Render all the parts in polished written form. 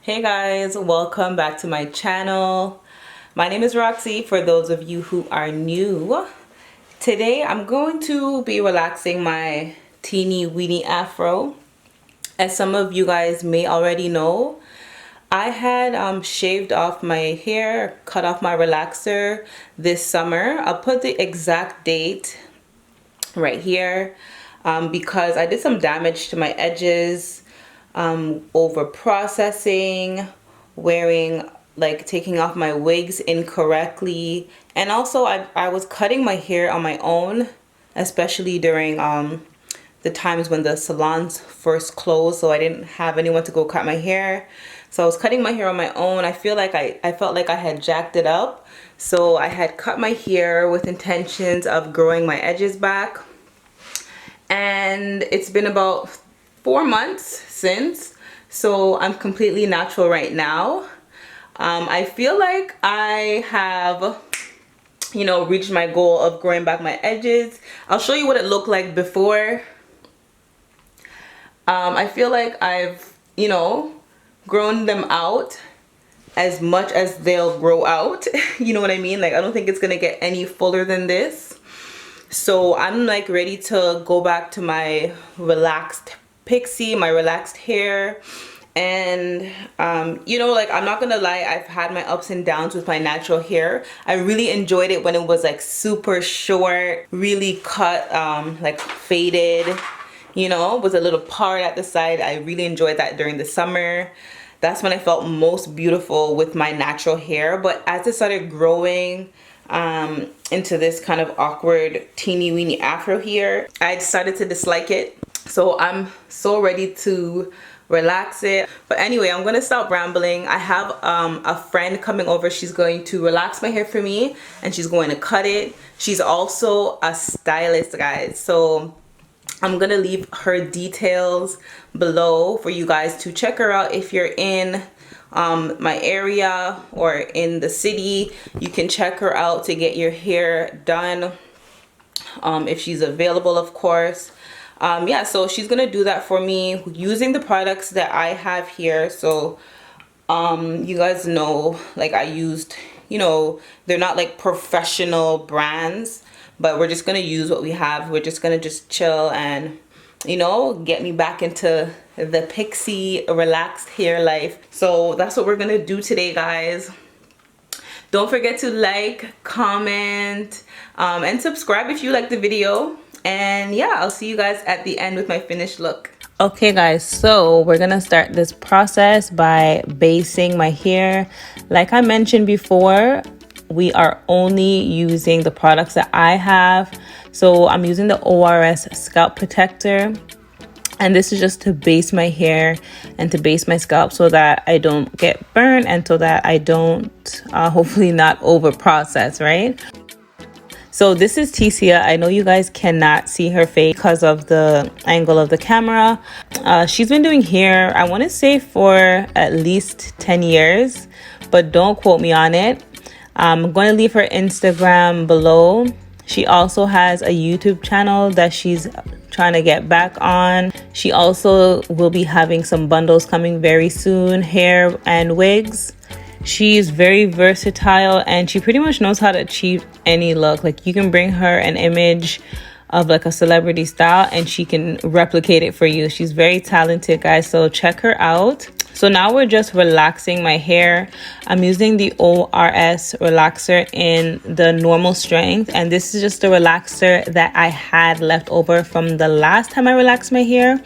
Hey guys, welcome back to my channel. My name is Roxy for those of you who are new. Today I'm going to be relaxing my teeny weeny afro. As some of you guys may already know, I had shaved off my hair, cut off my relaxer this summer. I'll put the exact date right here because I did some damage to my edges, over processing, wearing, like taking off my wigs incorrectly, and also I was cutting my hair on my own, especially during the times when the salons first closed, so I didn't have anyone to go cut my hair. So I was cutting my hair on my own. I feel like I felt like I had jacked it up, so I had cut my hair with intentions of growing my edges back. And it's been about 4 months since, so I'm completely natural right now. I feel like I have, reached my goal of growing back my edges. I'll show you what it looked like before. I feel like I've, grown them out as much as they'll grow out. You know what I mean? Like, I don't think it's gonna get any fuller than this. So I'm like ready to go back to my relaxed pixie, my relaxed hair. And like, I'm not gonna lie, I've had my ups and downs with my natural hair. I really enjoyed it when it was like super short, really cut, like faded, with a little part at the side. I really enjoyed that during the summer. That's when I felt most beautiful with my natural hair. But as it started growing into this kind of awkward teeny weeny afro here, I decided to dislike it. So I'm so ready to relax it. But anyway, I'm gonna stop rambling. I have a friend coming over. She's going to relax my hair for me, and she's going to cut it. She's also a stylist, guys, so I'm gonna leave her details below for you guys to check her out. If you're in my area or in the city, you can check her out to get your hair done, if she's available, of course. Yeah, so she's gonna do that for me using the products that I have here. So you guys know, like, I used, they're not like professional brands, but we're just gonna use what we have. We're just gonna chill and get me back into the pixie relaxed hair life. So that's what we're gonna do today, guys. Don't forget to like, comment, and subscribe if you like the video. And yeah, I'll see you guys at the end with my finished look. Okay guys, so we're gonna start this process by basing my hair. Like I mentioned before, we are only using the products that I have. So I'm using the ORS scalp protector, and this is just to base my hair and to base my scalp so that I don't get burned and so that I don't hopefully not over process, right? So this is Ticia. I know you guys cannot see her face because of the angle of the camera. She's been doing hair, I want to say, for at least 10 years, but don't quote me on it. I'm going to leave her Instagram below. She also has a YouTube channel that she's trying to get back on. She also will be having some bundles coming very soon, hair and wigs. She's very versatile and she pretty much knows how to achieve any look. Like, you can bring her an image of like a celebrity style and she can replicate it for you. She's very talented, guys, so check her out. So now we're just relaxing my hair. I'm using the ORS relaxer in the normal strength, and this is just the relaxer that I had left over from the last time I relaxed my hair.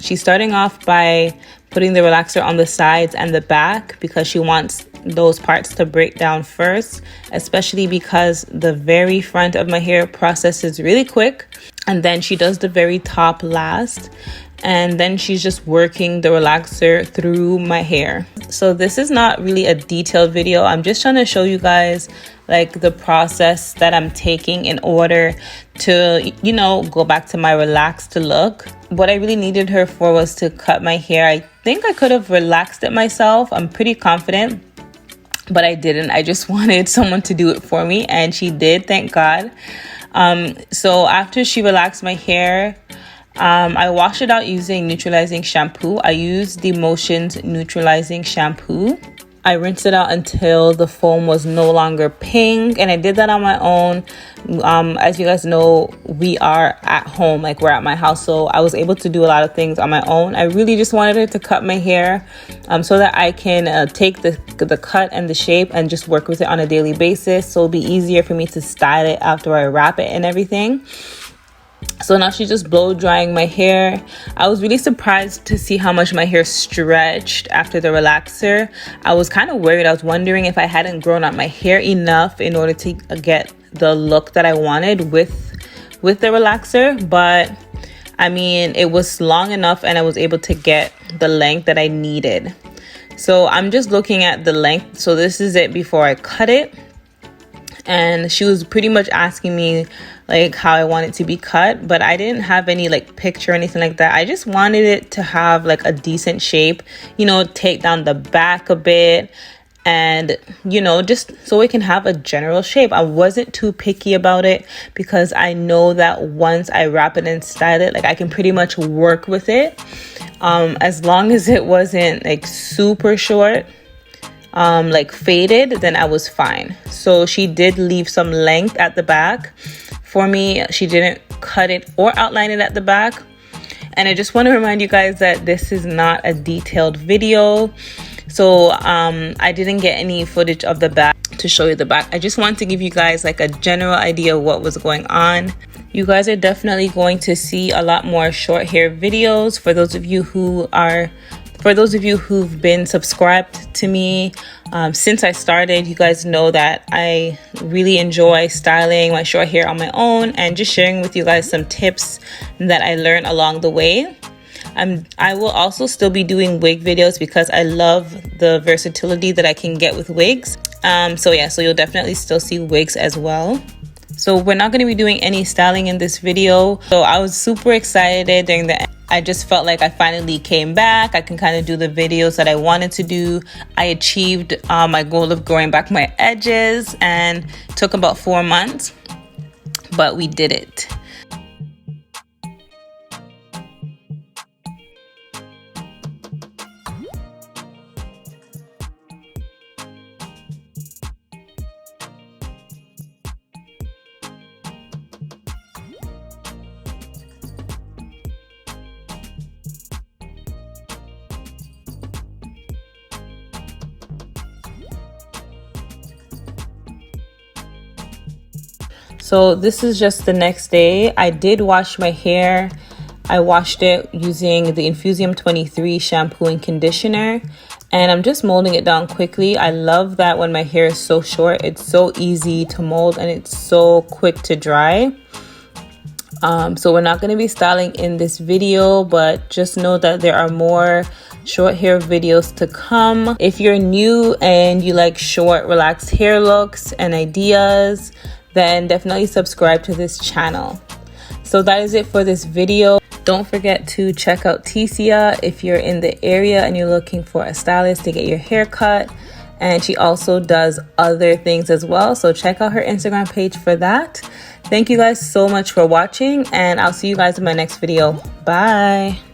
She's starting off by putting the relaxer on the sides and the back because she wants those parts to break down first, especially because the very front of my hair processes really quick, and then she does the very top last, and then she's just working the relaxer through my hair. So this is not really a detailed video. I'm just trying to show you guys like the process that I'm taking in order to, go back to my relaxed look. What I really needed her for was to cut my hair. I think I could have relaxed it myself. I'm pretty confident, but I didn't. I just wanted someone to do it for me, and she did, thank God. So after she relaxed my hair, I washed it out using neutralizing shampoo. I used the Motions neutralizing shampoo. I rinsed it out until the foam was no longer pink, and I did that on my own. As you guys know, we are at home, like we're at my house, so I was able to do a lot of things on my own. I really just wanted it to cut my hair so that I can take the cut and the shape and just work with it on a daily basis, so it'll be easier for me to style it after I wrap it and everything. So now she's just blow drying my hair. I was really surprised to see how much my hair stretched after the relaxer. I was kind of worried. I was wondering if I hadn't grown out my hair enough in order to get the look that I wanted with the relaxer. But I mean, it was long enough and I was able to get the length that I needed. So I'm just looking at the length. So this is it before I cut it. And she was pretty much asking me like how I want it to be cut, but I didn't have any like picture or anything like that. I just wanted it to have like a decent shape, you know, take down the back a bit, and you know, just so it can have a general shape. I wasn't too picky about it because I know that once I wrap it and style it, like I can pretty much work with it, as long as it wasn't like super short, like faded, then I was fine. So she did leave some length at the back for me. She didn't cut it or outline it at the back. And I just want to remind you guys that this is not a detailed video, so I didn't get any footage of the back to show you the back. I just want to give you guys like a general idea of what was going on. You guys are definitely going to see a lot more short hair videos. For those of you who've been subscribed to me since I started, you guys know that I really enjoy styling my short hair on my own and just sharing with you guys some tips that I learned along the way. I will also still be doing wig videos because I love the versatility that I can get with wigs. So you'll definitely still see wigs as well. So we're not going to be doing any styling in this video. So I was super excited during the end. I just felt like I finally came back. I can kind of do the videos that I wanted to do. I achieved my goal of growing back my edges, and it took about 4 months, but we did it. So this is just the next day. I did wash my hair. I washed it using the Infusium 23 shampoo and conditioner, and I'm just molding it down quickly. I love that when my hair is so short, it's so easy to mold and it's so quick to dry. So we're not going to be styling in this video, but just know that there are more short hair videos to come. If you're new and you like short, relaxed hair looks and ideas, then definitely subscribe to this channel. So that is it for this video. Don't forget to check out Ticia if you're in the area and you're looking for a stylist to get your hair cut. And she also does other things as well, so check out her Instagram page for that. Thank you guys so much for watching, and I'll see you guys in my next video. Bye.